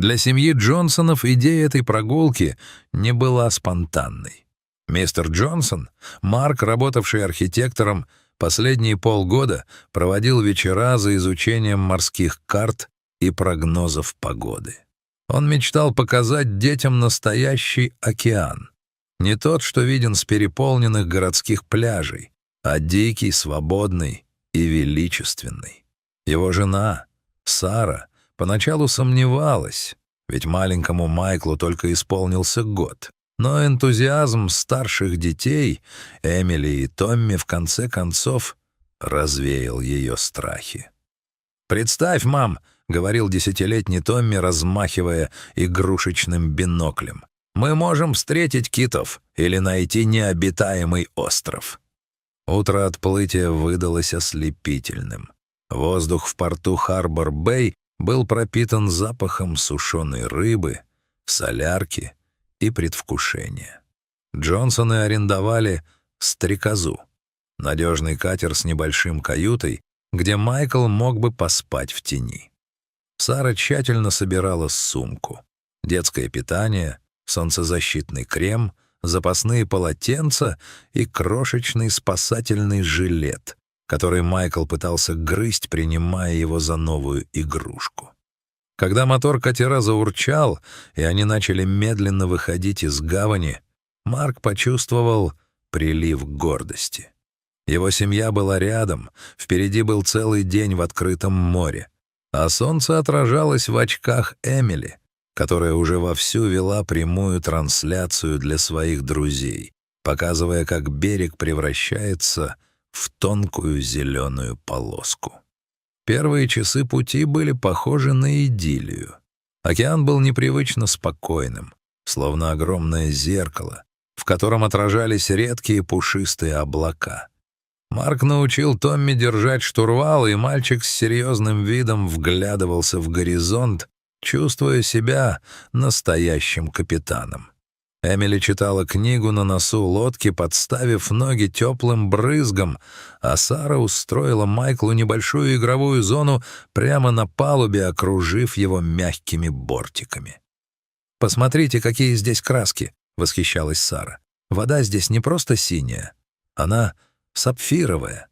Для семьи Джонсонов идея этой прогулки не была спонтанной. Мистер Джонсон, Марк, работавший архитектором, последние полгода проводил вечера за изучением морских карт и прогнозов погоды. Он мечтал показать детям настоящий океан. Не тот, что виден с переполненных городских пляжей, а дикий, свободный и величественный. Его жена, Сара, поначалу сомневалась, ведь маленькому Майклу только исполнился год. Но энтузиазм старших детей, Эмили и Томми, в конце концов развеял ее страхи. «Представь, мам», — говорил 10-летний Томми, размахивая игрушечным биноклем, «мы можем встретить китов или найти необитаемый остров». Утро отплытия выдалось ослепительным. Воздух в порту Харбор-Бэй был пропитан запахом сушеной рыбы, солярки и предвкушения. Джонсоны арендовали «Стрекозу» — надежный катер с небольшим каютой, где Майкл мог бы поспать в тени. Сара тщательно собирала сумку. Детское питание, солнцезащитный крем, запасные полотенца и крошечный спасательный жилет, который Майкл пытался грызть, принимая его за новую игрушку. Когда мотор катера заурчал, и они начали медленно выходить из гавани, Марк почувствовал прилив гордости. Его семья была рядом, впереди был целый день в открытом море, а солнце отражалось в очках Эмили, которая уже вовсю вела прямую трансляцию для своих друзей, показывая, как берег превращается в тонкую зеленую полоску. Первые часы пути были похожи на идиллию. Океан был непривычно спокойным, словно огромное зеркало, в котором отражались редкие пушистые облака. Марк научил Томми держать штурвал, и мальчик с серьезным видом вглядывался в горизонт, чувствуя себя настоящим капитаном. Эмили читала книгу на носу лодки, подставив ноги теплым брызгам, а Сара устроила Майклу небольшую игровую зону прямо на палубе, окружив его мягкими бортиками. «Посмотрите, какие здесь краски!» — восхищалась Сара. «Вода здесь не просто синяя, она сапфировая».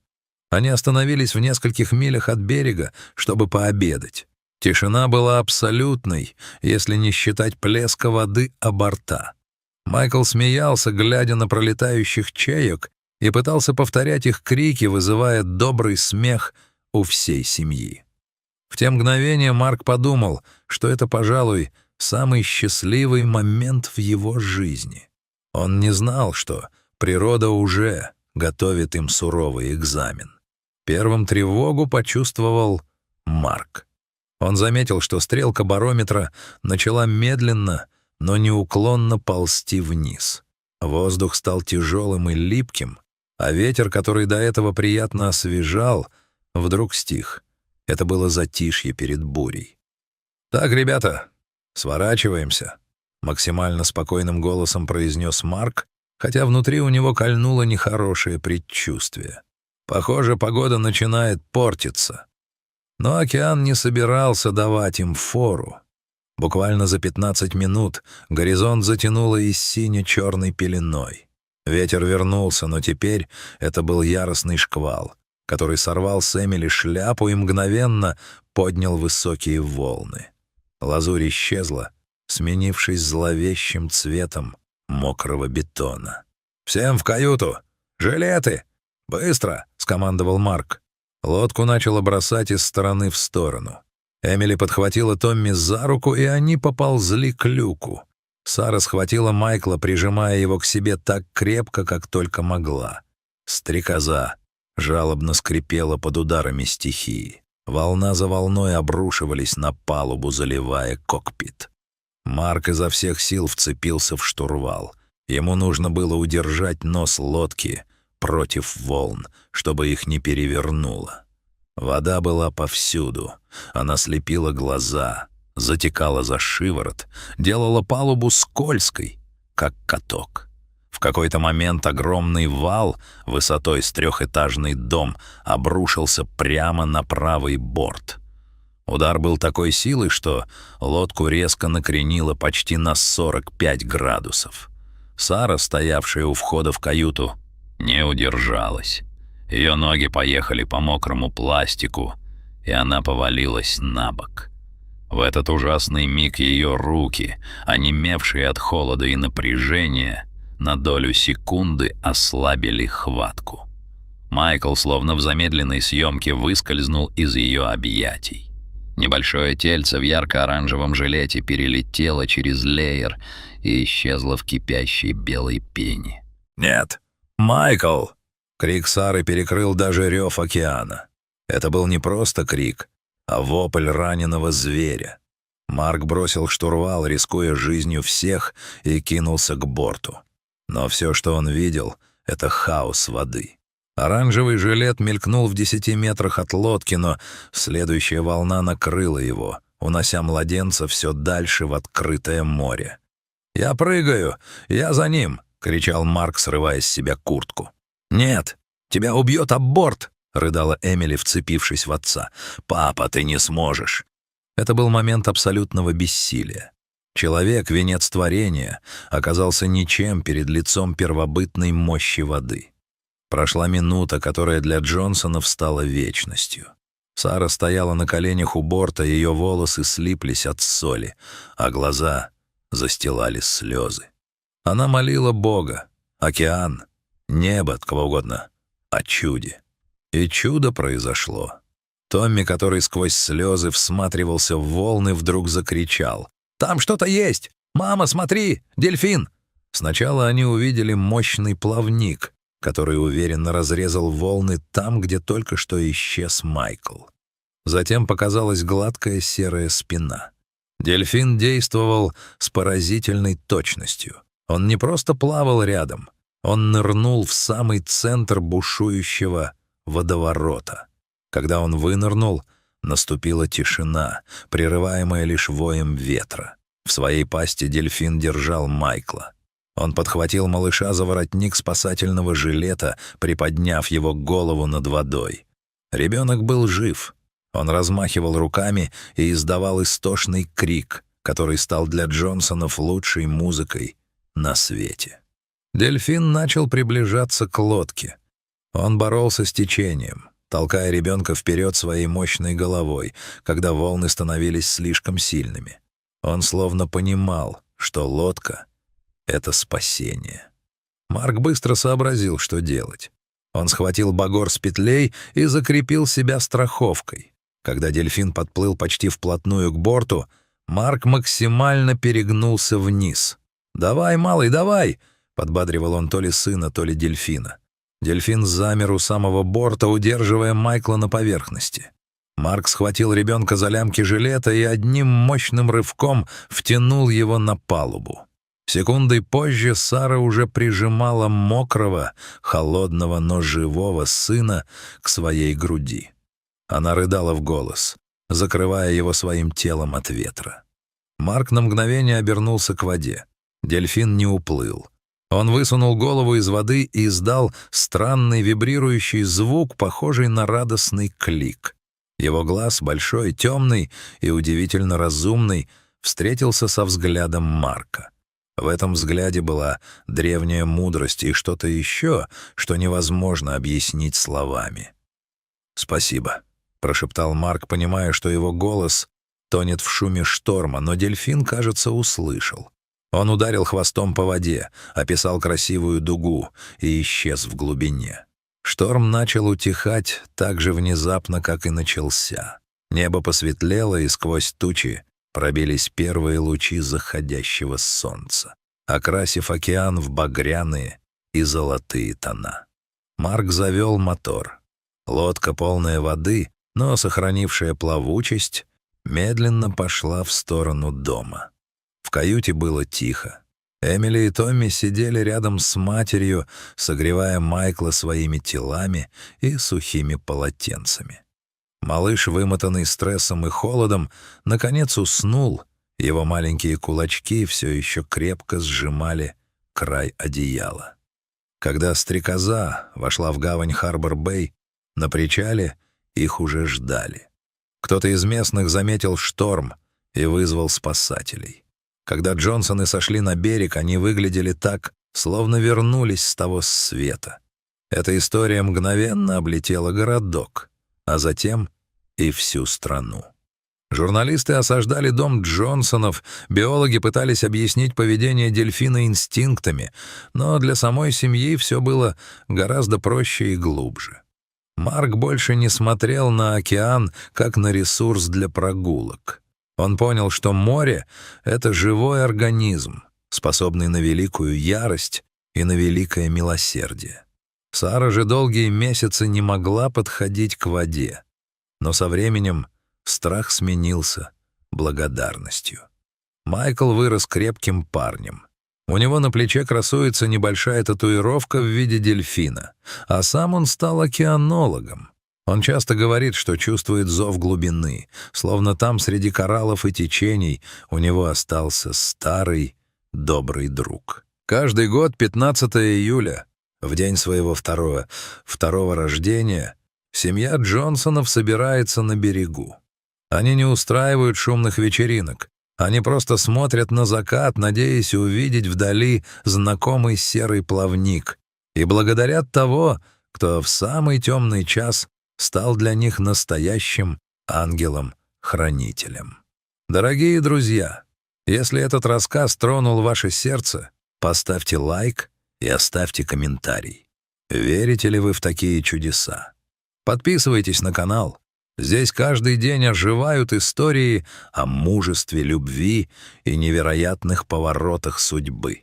Они остановились в нескольких милях от берега, чтобы пообедать. Тишина была абсолютной, если не считать плеска воды о борта. Майкл смеялся, глядя на пролетающих чаек, и пытался повторять их крики, вызывая добрый смех у всей семьи. В те мгновения Марк подумал, что это, пожалуй, самый счастливый момент в его жизни. Он не знал, что природа уже готовит им суровый экзамен. Первым тревогу почувствовал Марк. Он заметил, что стрелка барометра начала медленно, но неуклонно ползти вниз. Воздух стал тяжелым и липким, а ветер, который до этого приятно освежал, вдруг стих. Это было затишье перед бурей. «Так, ребята, сворачиваемся», — максимально спокойным голосом произнес Марк, хотя внутри у него кольнуло нехорошее предчувствие. Похоже, погода начинает портиться. Но океан не собирался давать им фору. Буквально за 15 минут горизонт затянуло и сине-черной пеленой. Ветер вернулся, но теперь это был яростный шквал, который сорвал с Эмили шляпу и мгновенно поднял высокие волны. Лазурь исчезла, сменившись зловещим цветом мокрого бетона. «Всем в каюту! Жилеты! Быстро!» — скомандовал Марк. Лодку начало бросать из стороны в сторону. Эмили подхватила Томми за руку, и они поползли к люку. Сара схватила Майкла, прижимая его к себе так крепко, как только могла. Стрекоза жалобно скрипела под ударами стихии. Волна за волной обрушивались на палубу, заливая кокпит. Марк изо всех сил вцепился в штурвал. Ему нужно было удержать нос лодки против волн, чтобы их не перевернуло. Вода была повсюду. Она слепила глаза, затекала за шиворот, делала палубу скользкой, как каток. В какой-то момент огромный вал высотой с 3-этажный дом обрушился прямо на правый борт. Удар был такой силы, что лодку резко накренило почти на 45 градусов. Сара, стоявшая у входа в каюту, не удержалась. Ее ноги поехали по мокрому пластику, и она повалилась на бок. В этот ужасный миг ее руки, онемевшие от холода и напряжения, на долю секунды ослабили хватку. Майкл, словно в замедленной съемке, выскользнул из ее объятий. Небольшое тельце в ярко-оранжевом жилете перелетело через леер и исчезло в кипящей белой пене. «Нет! Майкл!» Крик Сары перекрыл даже рев океана. Это был не просто крик, а вопль раненого зверя. Марк бросил штурвал, рискуя жизнью всех, и кинулся к борту. Но все, что он видел, — это хаос воды. Оранжевый жилет мелькнул в 10 метрах от лодки, но следующая волна накрыла его, унося младенца все дальше в открытое море. «Я прыгаю! Я за ним!» — кричал Марк, срывая с себя куртку. «Нет! Тебя убьет об борт!» — рыдала Эмили, вцепившись в отца. «Папа, ты не сможешь!» Это был момент абсолютного бессилия. Человек, венец творения, оказался ничем перед лицом первобытной мощи воды. Прошла минута, которая для Джонсонов стала вечностью. Сара стояла на коленях у борта, ее волосы слиплись от соли, а глаза застилали слезы. Она молила Бога, океан, небо, от кого угодно, о чуде. И чудо произошло. Томми, который сквозь слезы всматривался в волны, вдруг закричал: «Там что-то есть! Мама, смотри! Дельфин!» Сначала они увидели мощный плавник, который уверенно разрезал волны там, где только что исчез Майкл. Затем показалась гладкая серая спина. Дельфин действовал с поразительной точностью. Он не просто плавал рядом, он нырнул в самый центр бушующего водоворота. Когда он вынырнул, наступила тишина, прерываемая лишь воем ветра. В своей пасти дельфин держал Майкла. Он подхватил малыша за воротник спасательного жилета, приподняв его голову над водой. Ребенок был жив. Он размахивал руками и издавал истошный крик, который стал для Джонсонов лучшей музыкой на свете. Дельфин начал приближаться к лодке. Он боролся с течением, толкая ребенка вперед своей мощной головой, когда волны становились слишком сильными. Он словно понимал, что лодка — это спасение. Марк быстро сообразил, что делать. Он схватил багор с петлей и закрепил себя страховкой. Когда дельфин подплыл почти вплотную к борту, Марк максимально перегнулся вниз. «Давай, малый, давай!» — подбадривал он то ли сына, то ли дельфина. Дельфин замер у самого борта, удерживая Майкла на поверхности. Марк схватил ребенка за лямки жилета и одним мощным рывком втянул его на палубу. Секундой позже Сара уже прижимала мокрого, холодного, но живого сына к своей груди. Она рыдала в голос, закрывая его своим телом от ветра. Марк на мгновение обернулся к воде. Дельфин не уплыл. Он высунул голову из воды и издал странный вибрирующий звук, похожий на радостный клик. Его глаз, большой, темный и удивительно разумный, встретился со взглядом Марка. В этом взгляде была древняя мудрость и что-то еще, что невозможно объяснить словами. «Спасибо», — прошептал Марк, понимая, что его голос тонет в шуме шторма, но дельфин, кажется, услышал. Он ударил хвостом по воде, описал красивую дугу и исчез в глубине. Шторм начал утихать так же внезапно, как и начался. Небо посветлело, и сквозь тучи пробились первые лучи заходящего солнца, окрасив океан в багряные и золотые тона. Марк завел мотор. Лодка, полная воды, но сохранившая плавучесть, медленно пошла в сторону дома. В каюте было тихо. Эмили и Томми сидели рядом с матерью, согревая Майкла своими телами и сухими полотенцами. Малыш, вымотанный стрессом и холодом, наконец уснул. Его маленькие кулачки все еще крепко сжимали край одеяла. Когда стрекоза вошла в гавань Харбор-Бэй, на причале их уже ждали. Кто-то из местных заметил шторм и вызвал спасателей. Когда Джонсоны сошли на берег, они выглядели так, словно вернулись с того света. Эта история мгновенно облетела городок, а затем и всю страну. Журналисты осаждали дом Джонсонов, биологи пытались объяснить поведение дельфина инстинктами, но для самой семьи все было гораздо проще и глубже. Марк больше не смотрел на океан как на ресурс для прогулок. Он понял, что море — это живой организм, способный на великую ярость и на великое милосердие. Сара же долгие месяцы не могла подходить к воде, но со временем страх сменился благодарностью. Майкл вырос крепким парнем. У него на плече красуется небольшая татуировка в виде дельфина, а сам он стал океанологом. Он часто говорит, что чувствует зов глубины, словно там среди кораллов и течений у него остался старый добрый друг. Каждый год 15 июля, в день своего второго рождения, семья Джонсонов собирается на берегу. Они не устраивают шумных вечеринок. Они просто смотрят на закат, надеясь увидеть вдали знакомый серый плавник, и благодарят того, кто в самый темный час стал для них настоящим ангелом-хранителем. Дорогие друзья, если этот рассказ тронул ваше сердце, поставьте лайк и оставьте комментарий. Верите ли вы в такие чудеса? Подписывайтесь на канал. Здесь каждый день оживают истории о мужестве, любви и невероятных поворотах судьбы.